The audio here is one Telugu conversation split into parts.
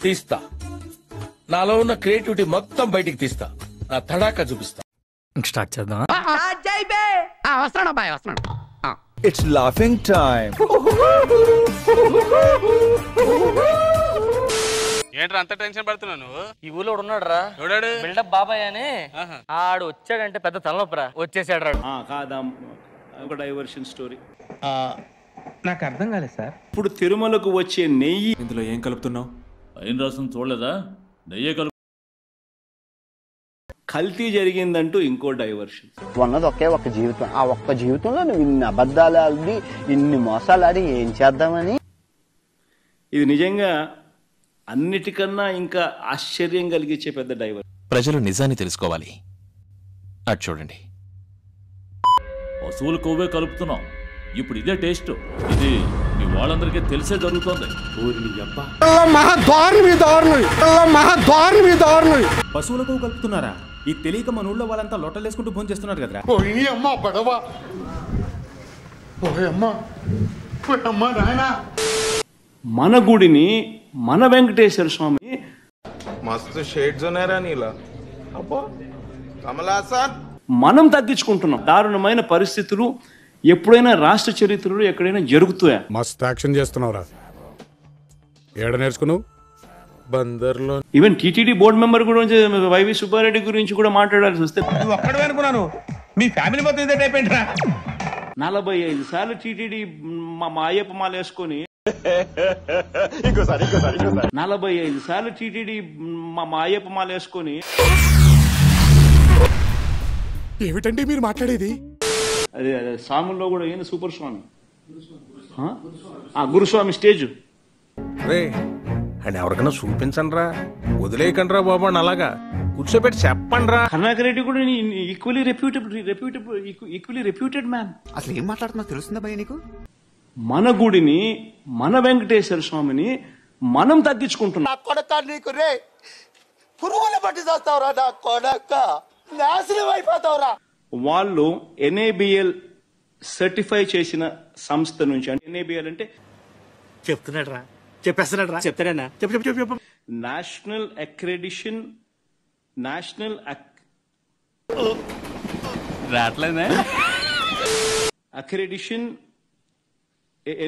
తీస్తా, నాలో ఉన్న క్రియేటివిటీ మొత్తం బయటికి తీస్తా, నా తడాకా చూపిస్తా. స్టార్ట్ చేద్దాం. It's laughing time. ఏంట్రా అంత టెన్షన్ పడుతున్నావు నువ్వు? ఈ ఊళ్ళో ఉన్నాడు రా, బిల్డప్ బాబాయ్ అని. ఆడు వచ్చాడంటే పెద్ద తలనొప్పరా, వచ్చేసాడు రాడు. కాదా ఒక డైవర్షన్ స్టోరీ. నాకు అర్థం కాలేదు సార్. ఇప్పుడు తిరుమలకు వచ్చే నెయ్యి ఇందులో ఏం కలుపుతున్నావు? అయిన రాసం చూడలేదా? నెయ్యే కలుపు. కల్తీ జరిగిందంటూ ఇంకో డైవర్షన్. ఉన్నది ఒకే ఒక్క జీవితం. ఆ ఒక్క జీవితంలో నువ్వు ఇన్ని అబద్ధాలు ఆడి ఇన్ని మోసాలు ఆడి ఏం చేద్దామని. ఇది నిజంగా అన్నిటికన్నా ఇంకా ఆశ్చర్యం కలిగించే పెద్ద డైవర్షన్. ప్రజలు నిజాన్ని తెలుసుకోవాలి. అటు చూడండి, పశువులు కొవ్వే కలుపుతున్నాం. ఇప్పుడు ఇదే టేస్ట్. ఇది మీ వాళ్ళందరికీ తెలిసే జరుగుతుంది. పశువుల కొవ్వు కలుపుతున్నారా? ఈ తెలియక మన ఊళ్ళో వాళ్ళంతా లొట్టలేసుకుంటూ భోజనం చేస్తున్నారు కదరా. మన గుడిని మన వెంకటేశ్వర స్వామి మస్తు షేడ్స్ ఉన్నారా నీలా? అబ్బో కమలాసన్. మనం తగ్గించుకుంటున్నాం. దారుణమైన పరిస్థితులు ఎప్పుడైనా రాష్ట్ర చరిత్రలో ఎక్కడైనా జరుగుతాయా? మస్తు యాక్షన్ చేస్తున్నావురా. ఏడ నేర్చుకున్నావు? బందర్లో. ఈవెన్ టీటీడీ బోర్డు మెంబర్ గురించి వైవి సుబ్బారెడ్డి గురించి కూడా మాట్లాడాల్సి వస్తే ఒక్కడే అనుకున్నాను, మీ ఫ్యామిలీ మొత్తం ఇదే టైప్ ఏంట్రా? 45 సార్లు టీటీడీ మా అయ్యప్ప మాల వేసుకొని 45 సార్లు టీటీడీ మా అయ్యప్ప మాల వేసుకొని. ఏమిటండి మీరు మాట్లాడేది? అదే స్వాముల్లో కూడా ఏంది సూపర్ స్వామి, గురుస్వామి స్టేజ్. అని ఎవరికైనా చూపించండి రా, వదిలేయకండి రా బాబు అని అలాగా కూర్చోబెట్టి చెప్పండి రా. కరుణాకర్ రెడ్డి కూడా ఈక్వలీ రెప్యూటెడ్ మ్యాన్. అసలు ఏం మాట్లాడుతున్నా తెలుస్తుందా భయ్య నీకు? మన గుడిని మన వెంకటేశ్వర స్వామిని మనం తగ్గించుకుంటున్నాం. వాళ్ళు NABL సర్టిఫై చేసిన సంస్థ నుంచి, అంటే NABL అంటే చెప్తున్నాడు రా, చెప్పేస్తున్నాడు రా, చెప్తాడన్నా. చెప్పు. నేషనల్ అక్రెడిషన్, నేషనల్ రాట్లేదా? Accreditation,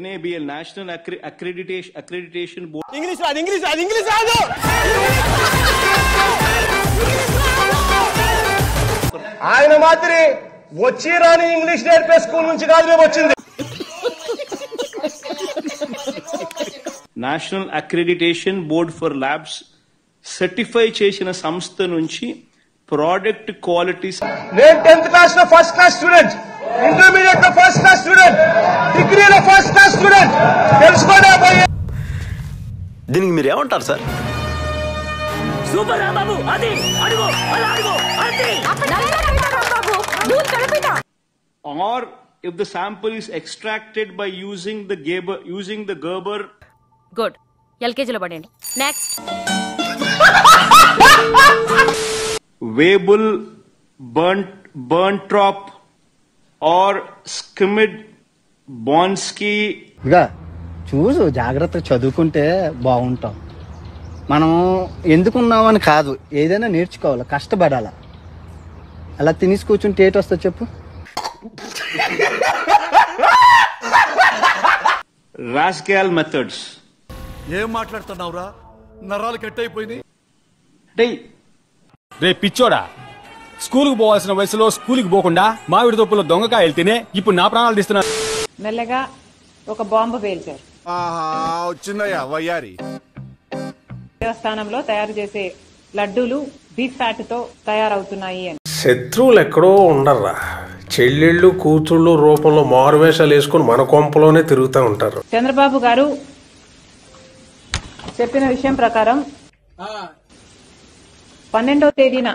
NABL national accreditation board. English రాదు. ఆయన మాత్రి వచ్చి రాని ఇంగ్లీష్ నేర్పే స్కూల్ నుంచి కాదు మేము వచ్చింది. National accreditation board for labs certify చేసిన సంస్థ నుంచి ప్రోడక్ట్ క్వాలిటీస్. నేను 10th క్లాస్ లో ఫస్ట్ క్లాస్ స్టూడెంట్, ఇంటర్మీడియట్ లో ఫస్ట్ క్లాస్ స్టూడెంట్, డిగ్రీలో ఫస్ట్ క్లాస్ స్టూడెంట్. తెలుసుకోండి. దీనికి మీరు ఏమంటారు సార్? సూపర్ రా బాబు, అది అడుగు, అలా అడుగు, అది or if the sample is extracted by using the Gerber. Good. ఎల్కేజీలో పడండి. Next. Weibull, Berntrop or Skimmed Bonsky. ఇక చూసు జాగ్రత్తగా చదువుకుంటే బాగుంటాం. మనం ఎందుకున్నామని కాదు, ఏదైనా నేర్చుకోవాలి, కష్టపడాల. అలా తినేసి కూర్చుంటే ఏటి వస్తా చెప్పు? Rascal methods. ఏం మాట్లాడుతున్నావురా? నరాలు కట్ అయిపోయింది. రే పిచ్చోడా, స్కూల్కి పోవాల్సిన వయసులో స్కూల్కి పోకుండా మామిడి తొప్పులో దొంగకాయలు తినే ఇప్పుడు నా ప్రాణాలు తీస్తున్నా. మెల్లగా ఒక బాంబు పేల్చారు. వచ్చిందయ్యా వయ్యారి. దేవస్థానంలో తయారు చేసే లడ్డూలు బీఫ్ ఫ్యాట్ తో తయారవుతున్నాయి అని. శత్రువులు ఎక్కడో ఉండర్రా, చెల్లెళ్ళు కూతుళ్ళు రూపంలో మారువేషాలు వేసుకుని మన కొంపలోనే తిరుగుతూ ఉంటారు. చంద్రబాబు గారు చెప్పిన విషయం ప్రకారం 12వ తేదీన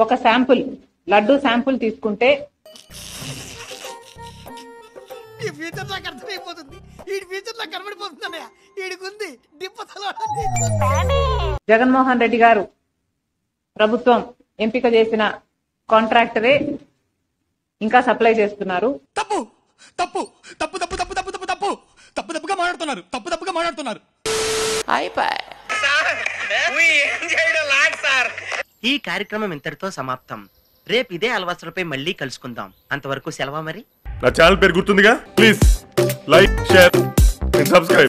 ఒక శాంపుల్ లడ్డూ శాంపుల్ తీసుకుంటే జగన్మోహన్ రెడ్డి గారు ప్రభుత్వం ఎంపిక చేసిన కాంట్రాక్టరే ఇంకా సప్లై చేస్తున్నారు. తప్పు తప్పు తప్పు తప్పు తప్పు మాట్లాడుతున్నారు, తప్పుగా మాట్లాడుతున్నారు. ఈ కార్యక్రమం ఇంతటితో సమాప్తం. రేపు ఇదే అలవాసులపై మళ్ళీ కలుసుకుందాం. అంతవరకు సెలవా మరి. నా ఛానల్ పేరు గుర్తుందిగా, please like, share and subscribe.